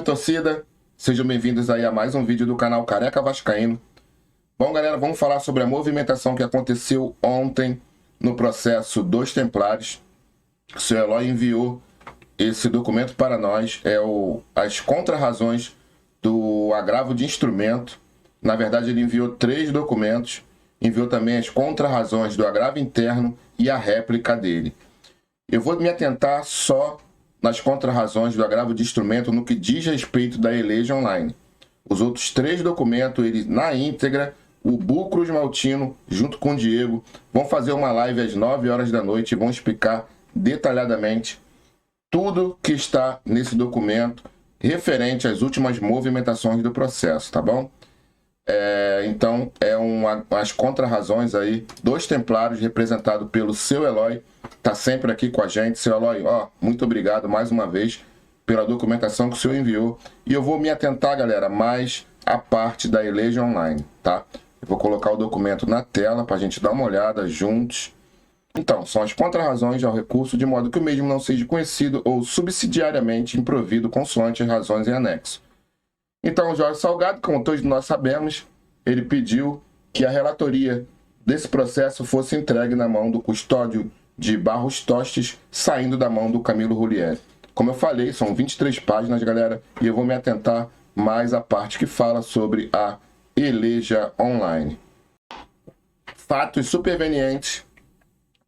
torcida, sejam bem-vindos aí a mais um vídeo do canal Careca Vascaíno. Bom, galera, vamos falar sobre a movimentação que aconteceu ontem no processo dos Templários. O seu Eloy enviou esse documento para nós, as contrarrazões do agravo de instrumento. Na verdade, ele enviou 3 documentos, enviou também as contrarrazões do agravo interno e a réplica dele. Eu vou me atentar só nas contrarrazões do agravo de instrumento no que diz respeito da Eleja Online. Os outros 3 documentos, ele na íntegra, o Bucros Maltino, junto com o Diego, vão fazer uma live às 9 horas da noite e vão explicar detalhadamente tudo que está nesse documento referente às últimas movimentações do processo, tá bom? Então, as contrarrazões aí dos Templários, representado pelo seu Eloy, tá sempre aqui com a gente. Seu Eloy, muito obrigado mais uma vez pela documentação que o senhor enviou. E eu vou me atentar, galera, mais à parte da Eleja Online, tá? Eu vou colocar o documento na tela para a gente dar uma olhada juntos. Então, são as contrarrazões ao recurso, de modo que o mesmo não seja conhecido ou subsidiariamente improvido consoante as razões em anexo. Então, o Jorge Salgado, como todos nós sabemos, ele pediu que a relatoria desse processo fosse entregue na mão do custódio de Barros Tostes, saindo da mão do Camilo Rulieri. Como eu falei, são 23 páginas, galera, e eu vou me atentar mais à parte que fala sobre a Eleja Online. Fatos supervenientes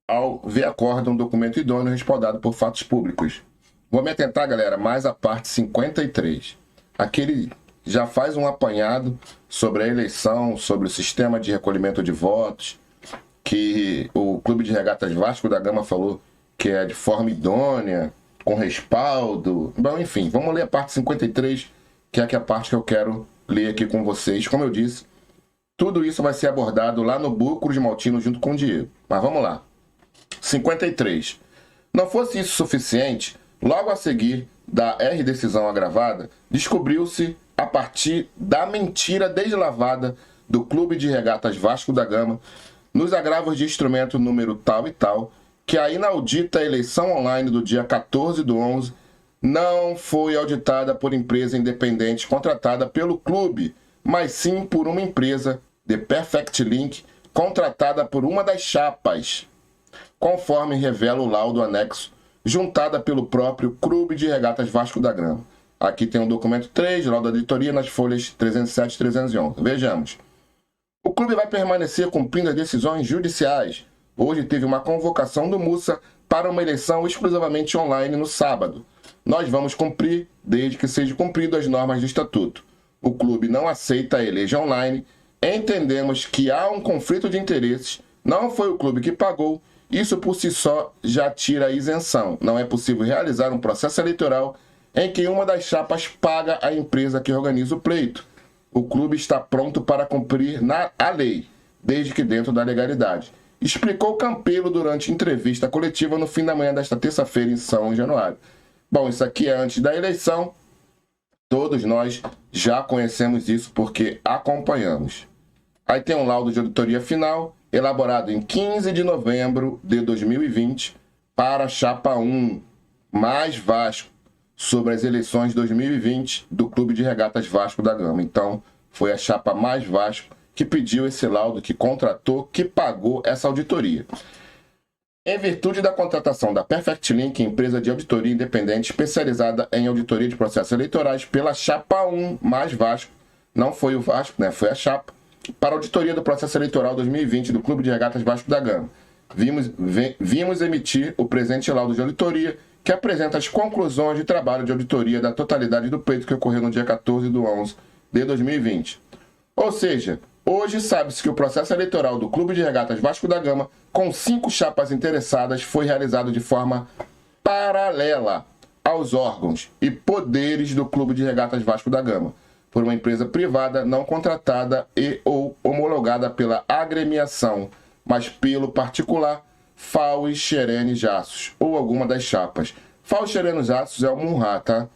ao ver acórdão, documento idôneo respaldado por fatos públicos. Vou me atentar, galera, mais à parte 53. Aquele já faz um apanhado sobre a eleição, sobre o sistema de recolhimento de votos, que o Clube de Regatas Vasco da Gama falou que é de forma idônea, com respaldo. Bom, enfim, vamos ler a parte 53, que é a parte que eu quero ler aqui com vocês. Como eu disse, tudo isso vai ser abordado lá no Bucros Maltino junto com o Diego. Mas vamos lá. 53. Não fosse isso suficiente, logo a seguir da R-decisão agravada, descobriu-se, a partir da mentira deslavada do Clube de Regatas Vasco da Gama, nos agravos de instrumento número tal e tal, que a inaudita eleição online do dia 14/11 não foi auditada por empresa independente contratada pelo clube, mas sim por uma empresa, The Perfect Link, contratada por uma das chapas, conforme revela o laudo anexo, juntada pelo próprio Clube de Regatas Vasco da Gama. Aqui tem o documento 3, laudo da auditoria, nas folhas 307 e 311. Vejamos. O clube vai permanecer cumprindo as decisões judiciais. Hoje teve uma convocação do Mussa para uma eleição exclusivamente online no sábado. Nós vamos cumprir, desde que seja cumprido as normas do estatuto. O clube não aceita a Eleja Online. Entendemos que há um conflito de interesses. Não foi o clube que pagou. Isso por si só já tira a isenção. Não é possível realizar um processo eleitoral em que uma das chapas paga a empresa que organiza o pleito. O clube está pronto para cumprir a lei, desde que dentro da legalidade, explicou Campelo durante entrevista coletiva no fim da manhã desta terça-feira em São Januário. Bom, isso aqui é antes da eleição. Todos nós já conhecemos isso porque acompanhamos. Aí tem um laudo de auditoria final, elaborado em 15 de novembro de 2020, para a Chapa 1, mais Vasco, sobre as eleições de 2020 do Clube de Regatas Vasco da Gama. Então, foi a Chapa mais Vasco que pediu esse laudo, que contratou, que pagou essa auditoria. Em virtude da contratação da Perfect Link, empresa de auditoria independente especializada em auditoria de processos eleitorais, pela Chapa 1 mais Vasco, não foi o Vasco, né? Foi a Chapa, para a auditoria do processo eleitoral 2020 do Clube de Regatas Vasco da Gama. Vimos emitir o presente laudo de auditoria, que apresenta as conclusões de trabalho de auditoria da totalidade do pleito que ocorreu no dia 14/11 de 2020. Ou seja, hoje sabe-se que o processo eleitoral do Clube de Regatas Vasco da Gama, com 5 chapas interessadas, foi realizado de forma paralela aos órgãos e poderes do Clube de Regatas Vasco da Gama, por uma empresa privada não contratada e ou homologada pela agremiação, mas pelo particular Fauis Xerene Jassos, ou alguma das chapas. Fauis Xerene Jassos é o Munhá, tá?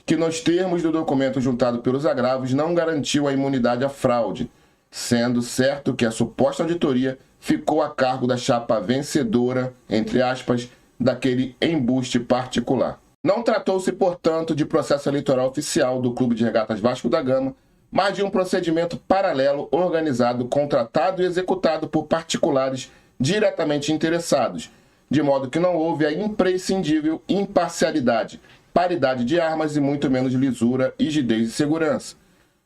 Que nos termos do documento juntado pelos agravos não garantiu a imunidade à fraude, sendo certo que a suposta auditoria ficou a cargo da chapa vencedora, entre aspas, daquele embuste particular. Não tratou-se, portanto, de processo eleitoral oficial do Clube de Regatas Vasco da Gama, mas de um procedimento paralelo organizado, contratado e executado por particulares diretamente interessados, de modo que não houve a imprescindível imparcialidade, paridade de armas e muito menos lisura, rigidez e segurança.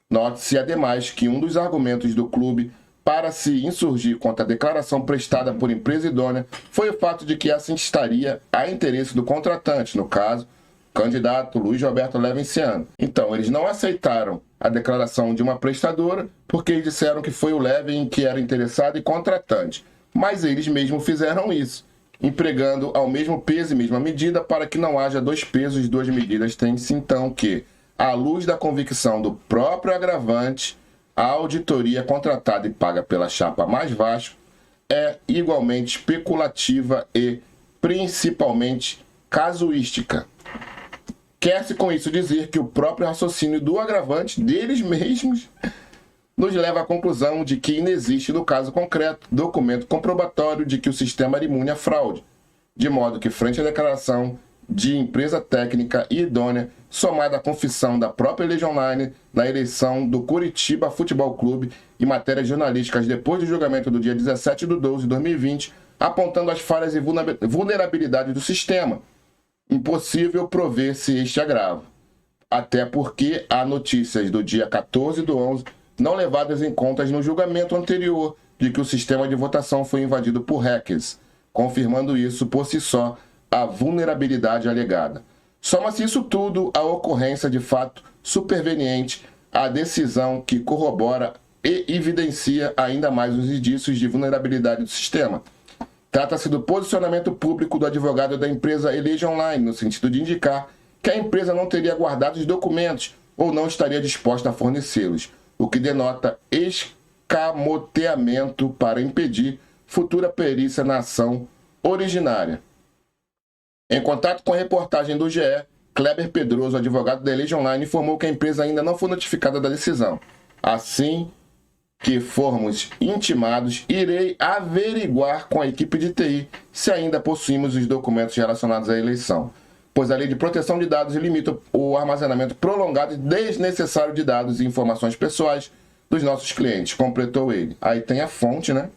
Note-se, ademais, que um dos argumentos do clube para se insurgir contra a declaração prestada por empresa idônea foi o fato de que essa estaria a interesse do contratante, no caso, o candidato Luiz Roberto Levenciano. Então, eles não aceitaram a declaração de uma prestadora porque eles disseram que foi o Leven que era interessado e contratante. Mas eles mesmos fizeram isso, empregando ao mesmo peso e mesma medida para que não haja dois pesos e duas medidas. Tem-se então que, à luz da convicção do próprio agravante, a auditoria contratada e paga pela chapa Mais Vasco é igualmente especulativa e principalmente casuística. Quer-se com isso dizer que o próprio raciocínio do agravante deles mesmos nos leva à conclusão de que inexiste, no caso concreto, documento comprobatório de que o sistema era imune à fraude, de modo que, frente à declaração de empresa técnica e idônea, somada à confissão da própria Legion Online na eleição do Curitiba Futebol Clube e matérias jornalísticas depois do julgamento do dia 17/12/2020, apontando as falhas e vulnerabilidades do sistema, impossível prover-se este agravo. Até porque há notícias do dia 14/11 não levadas em conta no julgamento anterior de que o sistema de votação foi invadido por hackers, confirmando isso por si só a vulnerabilidade alegada. Soma-se isso tudo à ocorrência de fato superveniente à decisão que corrobora e evidencia ainda mais os indícios de vulnerabilidade do sistema. Trata-se do posicionamento público do advogado da empresa Legion Online, no sentido de indicar que a empresa não teria guardado os documentos ou não estaria disposta a fornecê-los, o que denota escamoteamento para impedir futura perícia na ação originária. Em contato com a reportagem do GE, Kleber Pedroso, advogado da Legion Online, informou que a empresa ainda não foi notificada da decisão. Assim que formos intimados, irei averiguar com a equipe de TI se ainda possuímos os documentos relacionados à eleição, pois a Lei de Proteção de Dados limita o armazenamento prolongado e desnecessário de dados e informações pessoais dos nossos clientes, completou ele. Aí tem a fonte, né?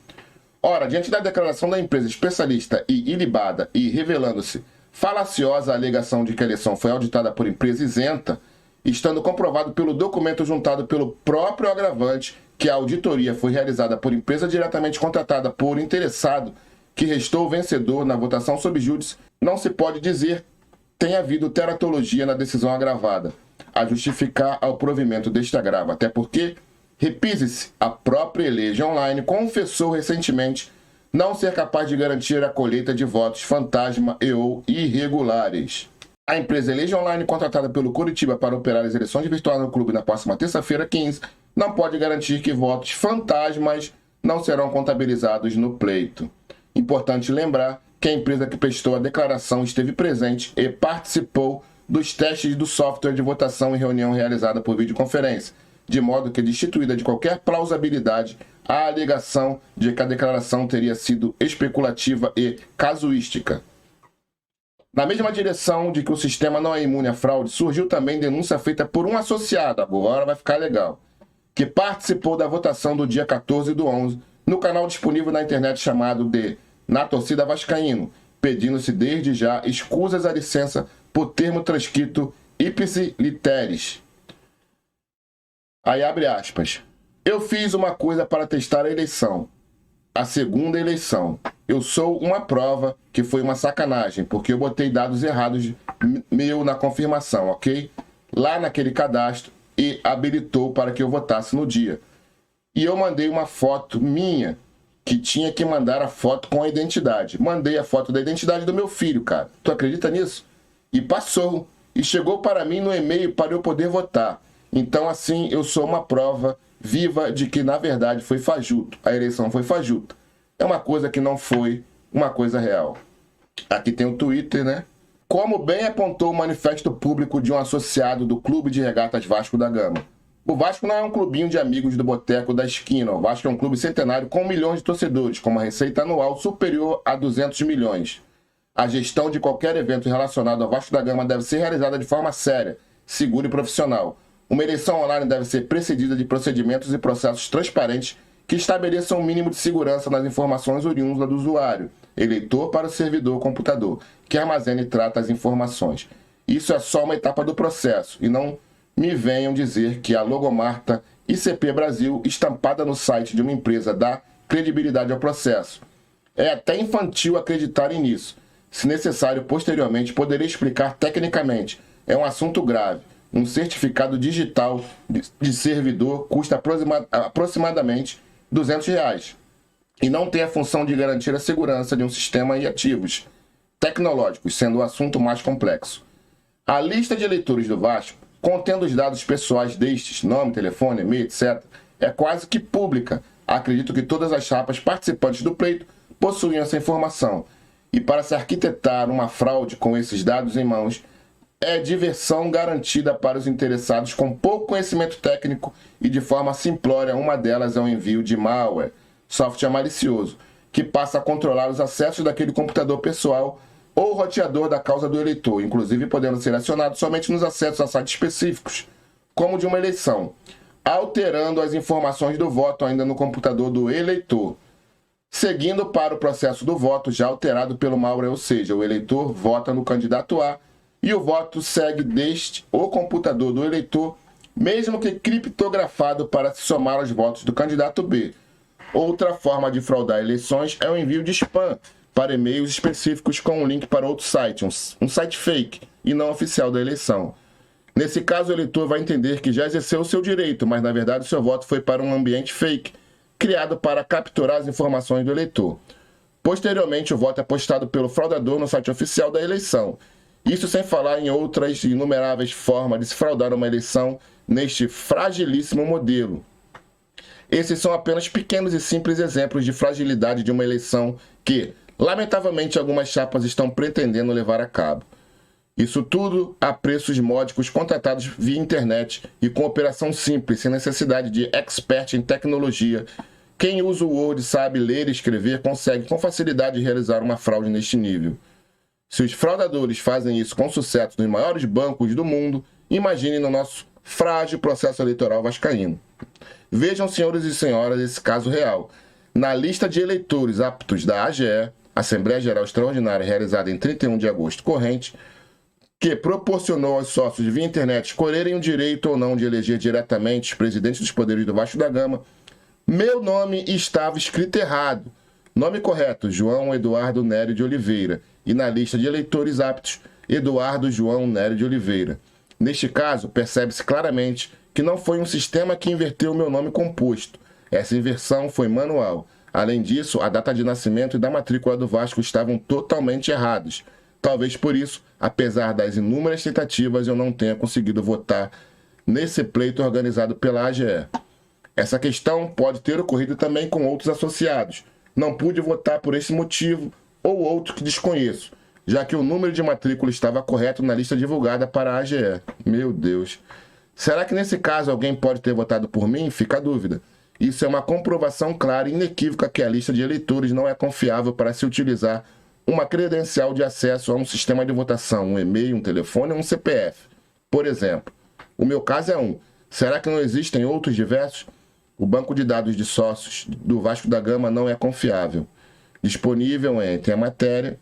Ora, diante da declaração da empresa especialista e ilibada e revelando-se falaciosa a alegação de que a eleição foi auditada por empresa isenta, estando comprovado pelo documento juntado pelo próprio agravante que a auditoria foi realizada por empresa diretamente contratada por interessado, que restou vencedor na votação sob júdice, não se pode dizer tenha havido teratologia na decisão agravada, a justificar ao provimento deste agravo, até porque, repise-se, a própria Legion Online confessou recentemente não ser capaz de garantir a colheita de votos fantasma e ou irregulares. A empresa Legion Online, contratada pelo Curitiba para operar as eleições virtuais no clube na próxima terça-feira, 15, não pode garantir que votos fantasmas não serão contabilizados no pleito. Importante lembrar que a empresa que prestou a declaração esteve presente e participou dos testes do software de votação em reunião realizada por videoconferência, de modo que destituída de qualquer plausibilidade a alegação de que a declaração teria sido especulativa e casuística. Na mesma direção de que o sistema não é imune à fraude, surgiu também denúncia feita por um associado, agora vai ficar legal, que participou da votação do dia 14/11 no canal disponível na internet chamado de Na Torcida Vascaíno, pedindo-se desde já escusas à licença por termo transcrito ipsi literis. Aí abre aspas. Eu fiz uma coisa para testar a eleição. A segunda eleição. Eu sou uma prova que foi uma sacanagem, porque eu botei dados errados meu na confirmação, ok? Lá naquele cadastro e habilitou para que eu votasse no dia. E eu mandei uma foto minha, que tinha que mandar a foto com a identidade. Mandei a foto da identidade do meu filho, cara. Tu acredita nisso? E passou. E chegou para mim no e-mail para eu poder votar. Então, assim, eu sou uma prova viva de que, na verdade, foi fajuto. A eleição foi fajuta. É uma coisa que não foi uma coisa real. Aqui tem o Twitter, né? Como bem apontou o manifesto público de um associado do Clube de Regatas Vasco da Gama. O Vasco não é um clubinho de amigos do boteco da esquina. O Vasco é um clube centenário com milhões de torcedores, com uma receita anual superior a 200 milhões. A gestão de qualquer evento relacionado ao Vasco da Gama deve ser realizada de forma séria, segura e profissional. Uma eleição online deve ser precedida de procedimentos e processos transparentes que estabeleçam um mínimo de segurança nas informações oriundas do usuário, eleitor, para o servidor computador, que armazena e trata as informações. Isso é só uma etapa do processo, e não me venham dizer que a logomarca ICP Brasil, estampada no site de uma empresa, dá credibilidade ao processo. É até infantil acreditarem nisso. Se necessário, posteriormente, poderei explicar tecnicamente. É um assunto grave. Um certificado digital de servidor custa aproximadamente R$200 e não tem a função de garantir a segurança de um sistema e ativos tecnológicos, sendo o assunto mais complexo. A lista de eleitores do Vasco, contendo os dados pessoais destes, nome, telefone, e-mail, etc., é quase que pública. Acredito que todas as chapas participantes do pleito possuem essa informação. E para se arquitetar uma fraude com esses dados em mãos, é diversão garantida para os interessados com pouco conhecimento técnico e de forma simplória. Uma delas é o envio de malware, software malicioso, que passa a controlar os acessos daquele computador pessoal ou roteador da causa do eleitor, inclusive podendo ser acionado somente nos acessos a sites específicos, como de uma eleição, alterando as informações do voto ainda no computador do eleitor, seguindo para o processo do voto já alterado pelo malware, ou seja, o eleitor vota no candidato A e o voto segue deste o computador do eleitor, mesmo que criptografado, para se somar aos votos do candidato B. Outra forma de fraudar eleições é o envio de spam para e-mails específicos com um link para outro site, um site fake e não oficial da eleição. Nesse caso, o eleitor vai entender que já exerceu o seu direito, mas na verdade o seu voto foi para um ambiente fake, criado para capturar as informações do eleitor. Posteriormente, o voto é postado pelo fraudador no site oficial da eleição. Isso sem falar em outras inumeráveis formas de se fraudar uma eleição neste fragilíssimo modelo. Esses são apenas pequenos e simples exemplos de fragilidade de uma eleição que, lamentavelmente, algumas chapas estão pretendendo levar a cabo. Isso tudo a preços módicos, contratados via internet e com operação simples, sem necessidade de expert em tecnologia. Quem usa o Word, sabe ler e escrever, consegue com facilidade realizar uma fraude neste nível. Se os fraudadores fazem isso com sucesso nos maiores bancos do mundo, imagine no nosso frágil processo eleitoral vascaíno. Vejam, senhores e senhoras, esse caso real. Na lista de eleitores aptos da AGE, Assembleia Geral Extraordinária, realizada em 31 de agosto corrente, que proporcionou aos sócios via internet escolherem o direito ou não de eleger diretamente os presidentes dos poderes do Vasco da Gama, meu nome estava escrito errado. Nome correto, João Eduardo Nério de Oliveira. E na lista de eleitores aptos, Eduardo João Nério de Oliveira. Neste caso, percebe-se claramente que não foi um sistema que inverteu o meu nome composto. Essa inversão foi manual. Além disso, a data de nascimento e da matrícula do Vasco estavam totalmente errados. Talvez por isso, apesar das inúmeras tentativas, eu não tenha conseguido votar nesse pleito organizado pela AGE. Essa questão pode ter ocorrido também com outros associados. Não pude votar por esse motivo ou outro que desconheço, já que o número de matrícula estava correto na lista divulgada para a AGE. Meu Deus. Será que nesse caso alguém pode ter votado por mim? Fica a dúvida. Isso é uma comprovação clara e inequívoca que a lista de eleitores não é confiável para se utilizar uma credencial de acesso a um sistema de votação, um e-mail, um telefone ou um CPF. Por exemplo, o meu caso é um. Será que não existem outros diversos? O banco de dados de sócios do Vasco da Gama não é confiável. Disponível entre a matéria.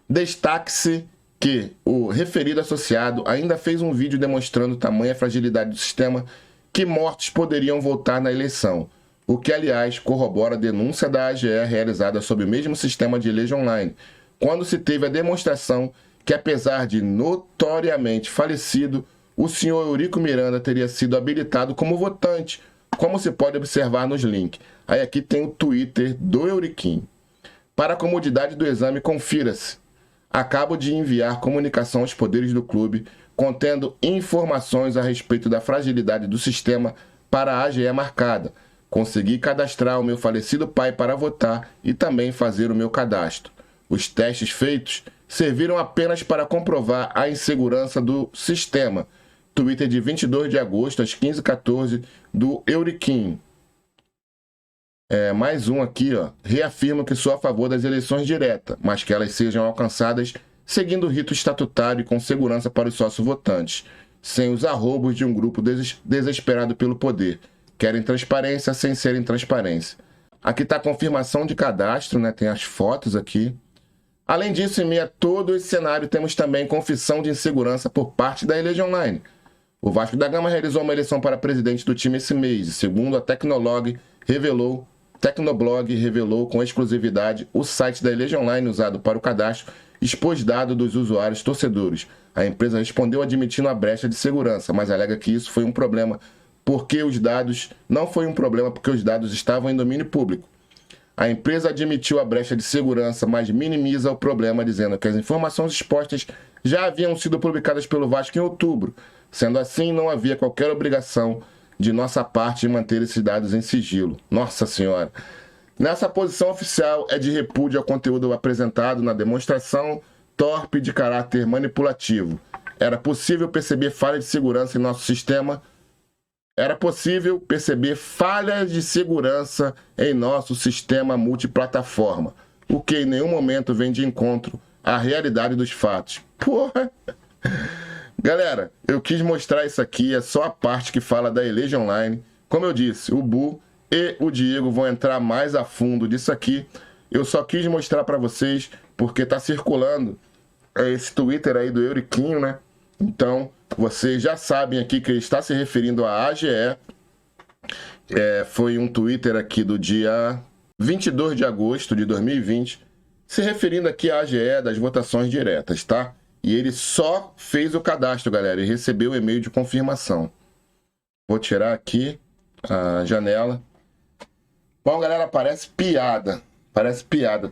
Destaque-se que o referido associado ainda fez um vídeo demonstrando tamanha fragilidade do sistema que mortos poderiam votar na eleição, o que, aliás, corrobora a denúncia da AGE realizada sob o mesmo sistema de elege online, quando se teve a demonstração que, apesar de notoriamente falecido, o senhor Eurico Miranda teria sido habilitado como votante, como se pode observar nos links. Aí aqui tem o Twitter do Euriquinho. Para a comodidade do exame, confira-se. Acabo de enviar comunicação aos poderes do clube, contendo informações a respeito da fragilidade do sistema para a AGE marcada. Consegui cadastrar o meu falecido pai para votar e também fazer o meu cadastro. Os testes feitos serviram apenas para comprovar a insegurança do sistema. Twitter de 22 de agosto, às 15h14, do Euriquinho. Mais um aqui, ó. Reafirmo que sou a favor das eleições diretas, mas que elas sejam alcançadas seguindo o rito estatutário e com segurança para os sócios votantes, sem os arroubos de um grupo desesperado pelo poder. Querem transparência sem serem transparência. Aqui está a confirmação de cadastro, né? Tem as fotos aqui. Além disso, em meio a todo esse cenário, temos também confissão de insegurança por parte da Elege Online. O Vasco da Gama realizou uma eleição para presidente do time esse mês, e segundo a Tecnoblog revelou com exclusividade o site da Elege Online usado para o cadastro expôs dados dos usuários torcedores. A empresa respondeu admitindo a brecha de segurança, mas alega que isso foi um problema porque os dados não foi um problema porque os dados estavam em domínio público. A empresa admitiu a brecha de segurança, mas minimiza o problema, dizendo que as informações expostas já haviam sido publicadas pelo Vasco em outubro. Sendo assim, não havia qualquer obrigação de nossa parte de manter esses dados em sigilo. Nossa Senhora! Nessa posição oficial é de repúdio ao conteúdo apresentado na demonstração torpe de caráter manipulativo. Era possível perceber falhas de segurança em nosso sistema multiplataforma, o que em nenhum momento vem de encontro à realidade dos fatos. Porra! Galera, eu quis mostrar isso aqui, é só a parte que fala da Elege Online. Como eu disse, o Bu e o Diego vão entrar mais a fundo disso aqui. Eu só quis mostrar para vocês porque tá circulando esse Twitter aí do Euriquinho, né? Então, vocês já sabem aqui que ele está se referindo à AGE. Foi um Twitter aqui do dia 22 de agosto de 2020, se referindo aqui à AGE das votações diretas, tá? E ele só fez o cadastro, galera, e recebeu o e-mail de confirmação. Vou tirar aqui a janela. Bom, galera, parece piada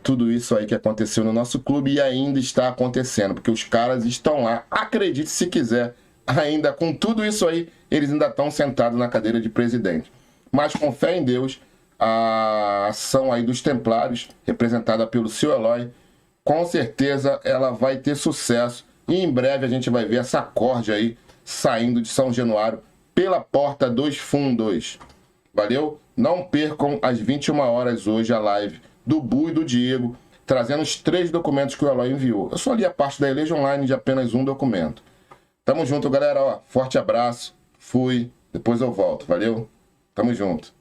tudo isso aí que aconteceu no nosso clube e ainda está acontecendo, porque os caras estão lá, acredite se quiser, ainda com tudo isso aí, eles ainda estão sentados na cadeira de presidente. Mas com fé em Deus, a ação aí dos Templários, representada pelo seu Eloy, com certeza ela vai ter sucesso e em breve a gente vai ver essa corja aí saindo de São Januário pela porta dos fundos. Valeu? Não percam às 21 horas hoje a live do Bu e do Diego, trazendo os 3 documentos que o Eloy enviou. Eu só li a parte da Elege Online de apenas um documento. Tamo junto, galera. Ó, forte abraço. Fui. Depois eu volto. Valeu? Tamo junto.